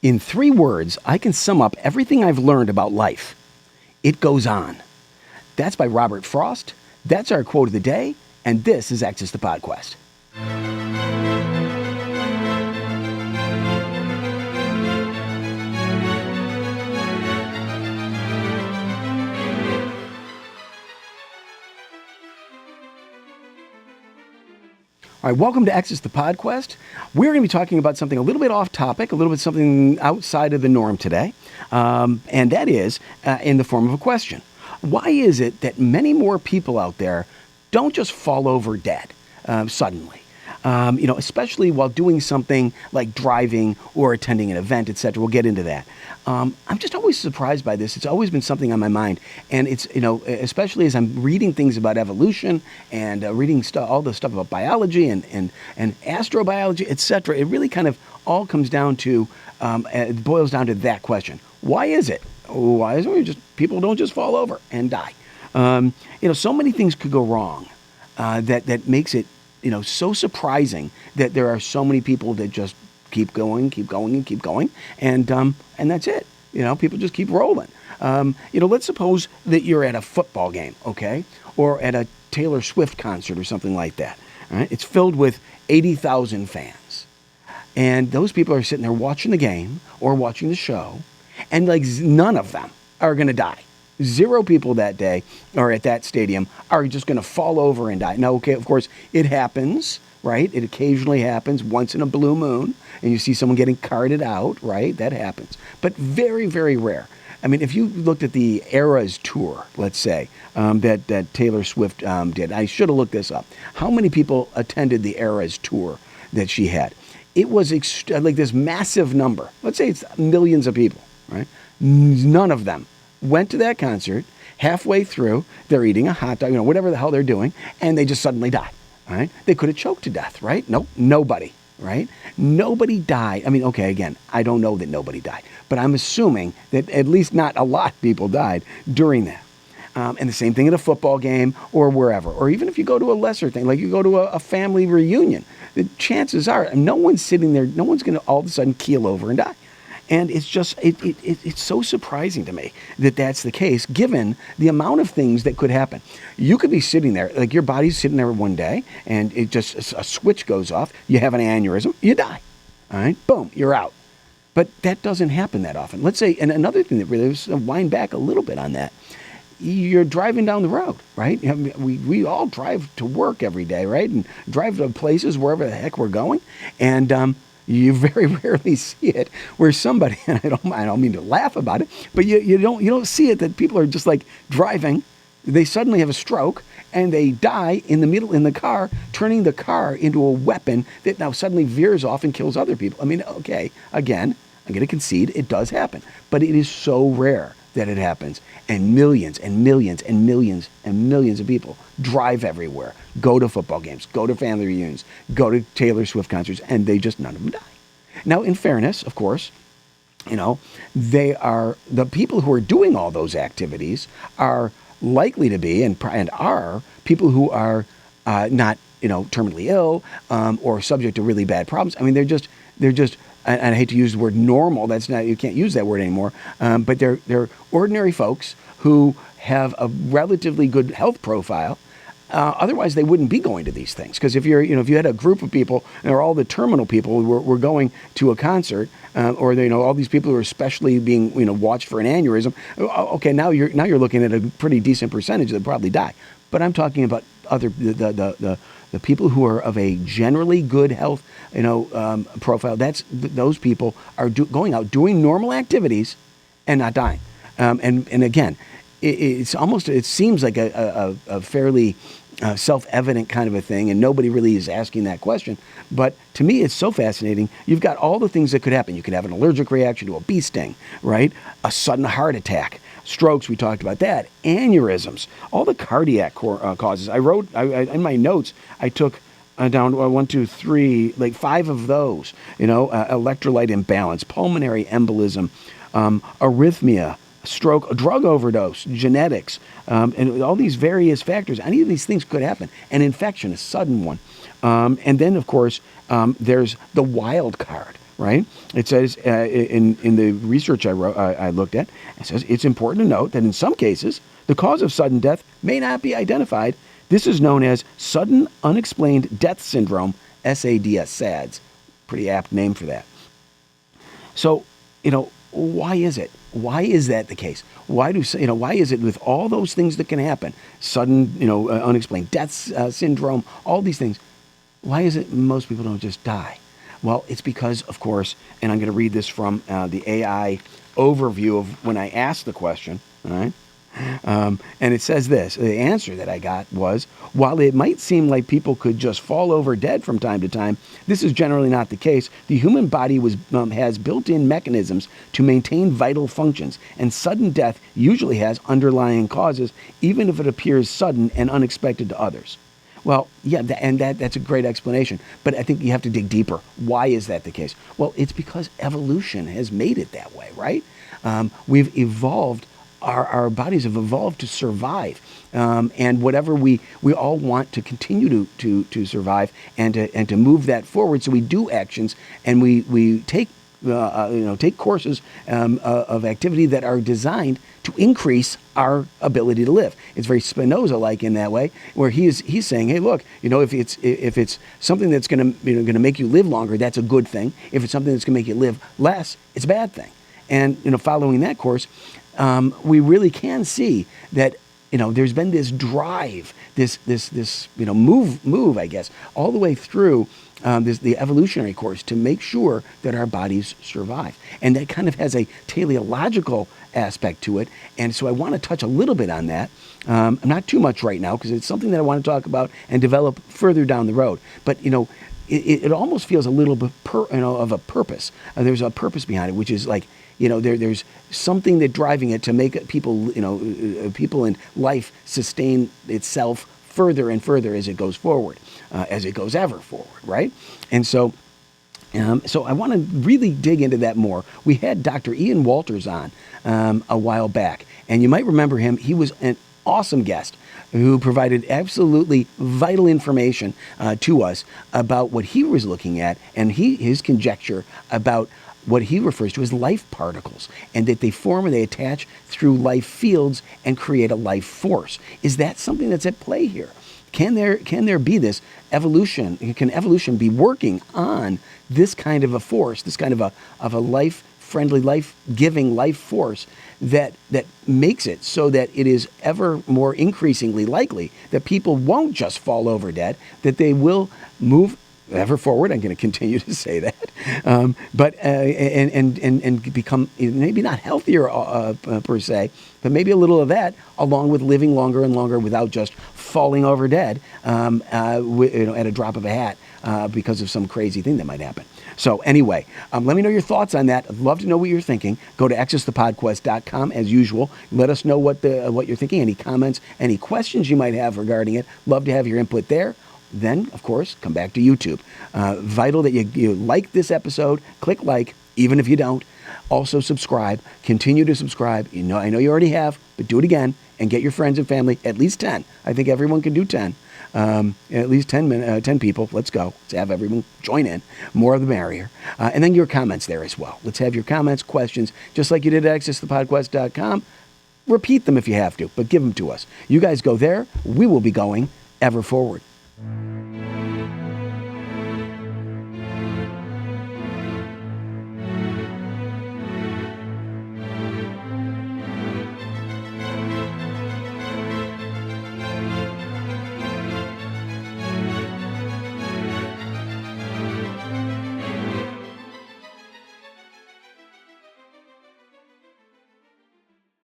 In 3 words, I can sum up everything I've learned about life. It goes on. That's by Robert Frost. That's our quote of the day, and this is Exus The Podquest. All right, welcome to Exus The Podquest. We're going to be talking about something a little bit off topic, a little bit something outside of the norm today, and that is in the form of a question. Why is it that many more people out there don't just fall over dead suddenly? Especially while doing something like driving or attending an event, etc. We'll get into that. I'm just always surprised by this. It's always been something on my mind. And it's, especially as I'm reading things about evolution and reading all the stuff about biology and astrobiology, etc. It really kind of all comes down to, it boils down to that question. Why is it? Why is it people don't just fall over and die? So many things could go wrong that makes it so surprising that there are so many people that just keep going, and that's it. People just keep rolling. Let's suppose that you're at a football game, okay, or at a Taylor Swift concert or something like that. All right, it's filled with 80,000 fans, and those people are sitting there watching the game or watching the show, and none of them are going to die. 0 people that day or at that stadium are just going to fall over and die. Now, okay, of course, it happens, right? It occasionally happens once in a blue moon, and you see someone getting carted out, right? That happens. But very, very rare. I mean, if you looked at the Eras tour, let's say, that Taylor Swift did, I should have looked this up. How many people attended the Eras tour that she had? It was this massive number. Let's say it's millions of people, right? None of them went to that concert. Halfway through, they're eating a hot dog, whatever the hell they're doing, and they just suddenly die, right? They could have choked to death, right? Nope, nobody, right? Nobody died. I mean, okay, again, I don't know that nobody died, but I'm assuming that at least not a lot of people died during that. And the same thing at a football game or wherever, or even if you go to a lesser thing, like you go to a family reunion, the chances are no one's sitting there, no one's going to all of a sudden keel over and die. And it's just, it's so surprising to me that that's the case, given the amount of things that could happen. You could be sitting there, your body's sitting there one day, and it just, a switch goes off, you have an aneurysm, you die. All right, boom, you're out. But that doesn't happen that often. Let's say, and another thing that really, wind back a little bit on that, you're driving down the road, right? We all drive to work every day, right? And drive to places wherever the heck we're going. And, you very rarely see it where somebody, and I don't mean to laugh about it, but you don't see it that people are just driving, they suddenly have a stroke and they die in the car, turning the car into a weapon that now suddenly veers off and kills other people. I mean, okay, again, I'm going to concede it does happen, but it is so rare that it happens, and millions and millions and millions and millions of people drive everywhere, go to football games, go to family reunions, go to Taylor Swift concerts, and none of them die. Now, in fairness, of course, they are, the people who are doing all those activities are likely to be and are people who are not terminally ill or subject to really bad problems. I mean, they're just. And I hate to use the word normal. That's not, you can't use that word anymore. But they're ordinary folks who have a relatively good health profile. Otherwise, they wouldn't be going to these things. Because if if you had a group of people, and all the terminal people who were going to a concert, or all these people who are especially being watched for an aneurysm, okay, now you're looking at a pretty decent percentage that probably die. But I'm talking about the people who are of a generally good health, profile. Those people are going out doing normal activities and not dying. And again, it seems like a fairly self-evident kind of a thing, and nobody really is asking that question. But to me, it's so fascinating. You've got all the things that could happen. You could have an allergic reaction to a bee sting, right? A sudden heart attack. Strokes, we talked about that. Aneurysms, all the cardiac causes. I wrote in my notes, I took down 1, 2, 3, 5 of those. Electrolyte imbalance, pulmonary embolism, arrhythmia, stroke, a drug overdose, genetics, and all these various factors. Any of these things could happen. An infection, a sudden one. And then, of course, there's the wild card. right? It says in the research I looked at, it says it's important to note that in some cases, the cause of sudden death may not be identified. This is known as sudden unexplained death syndrome, SADS, SADS. Pretty apt name for that. So, why is it? Why is that the case? Why is it with all those things that can happen, sudden, unexplained death syndrome, all these things, why is it most people don't just die? Well, it's because, of course, and I'm going to read this from the AI overview of when I asked the question, all right? And it says this, the answer that I got was, while it might seem like people could just fall over dead from time to time, this is generally not the case. The human body has built-in mechanisms to maintain vital functions, and sudden death usually has underlying causes, even if it appears sudden and unexpected to others. Well, yeah, that's a great explanation, but I think you have to dig deeper. Why is that the case? Well, it's because evolution has made it that way, right? We've evolved. Our bodies have evolved to survive, and whatever we all want to continue to survive and to move that forward. So we do actions and we take courses of activity that are designed to increase our ability to live. It's very Spinoza-like in that way, where he's saying, hey, look, if it's something that's going to make you live longer, that's a good thing. If it's something that's going to make you live less, it's a bad thing. And following that course, we really can see that there's been this drive, this move, I guess, all the way through the evolutionary course to make sure that our bodies survive, and that kind of has a teleological aspect to it. And so I want to touch a little bit on that, not too much right now because it's something that I want to talk about and develop further down the road. But it almost feels a little bit of a purpose. There's a purpose behind it, which is like, there's something that driving it to make people in life sustain itself further and further as it goes forward, as it goes ever forward, right? And so I want to really dig into that more. We had Dr. Ian Walters on a while back, and you might remember him. He was an awesome guest who provided absolutely vital information to us about what he was looking at and his conjecture about what he refers to as life particles, and that they form and they attach through life fields and create a life force. Is that something that's at play here? Can there be this evolution? Can evolution be working on this kind of a force, this kind of a life-friendly, life-giving life force that makes it so that it is ever more increasingly likely that people won't just fall over dead, that they will move ever forward. I'm going to continue to say that, but and become maybe not healthier per se, but maybe a little of that, along with living longer and longer without just falling over dead at a drop of a hat because of some crazy thing that might happen. So anyway, let me know your thoughts on that. I'd love to know what you're thinking. Go to exusthepodquest.com as usual. Let us know what you're thinking. Any comments, any questions you might have regarding it. Love to have your input there. Then, of course, come back to YouTube. Vital that you like this episode. Click like, even if you don't. Also subscribe. Continue to subscribe. I know you already have, but do it again and get your friends and family, at least 10. I think everyone can do 10. At least 10 people. Let's go. Let's have everyone join in. More of the merrier. And then your comments there as well. Let's have your comments, questions, just like you did at exusthepodquest.com. Repeat them if you have to, but give them to us. You guys go there. We will be going ever forward.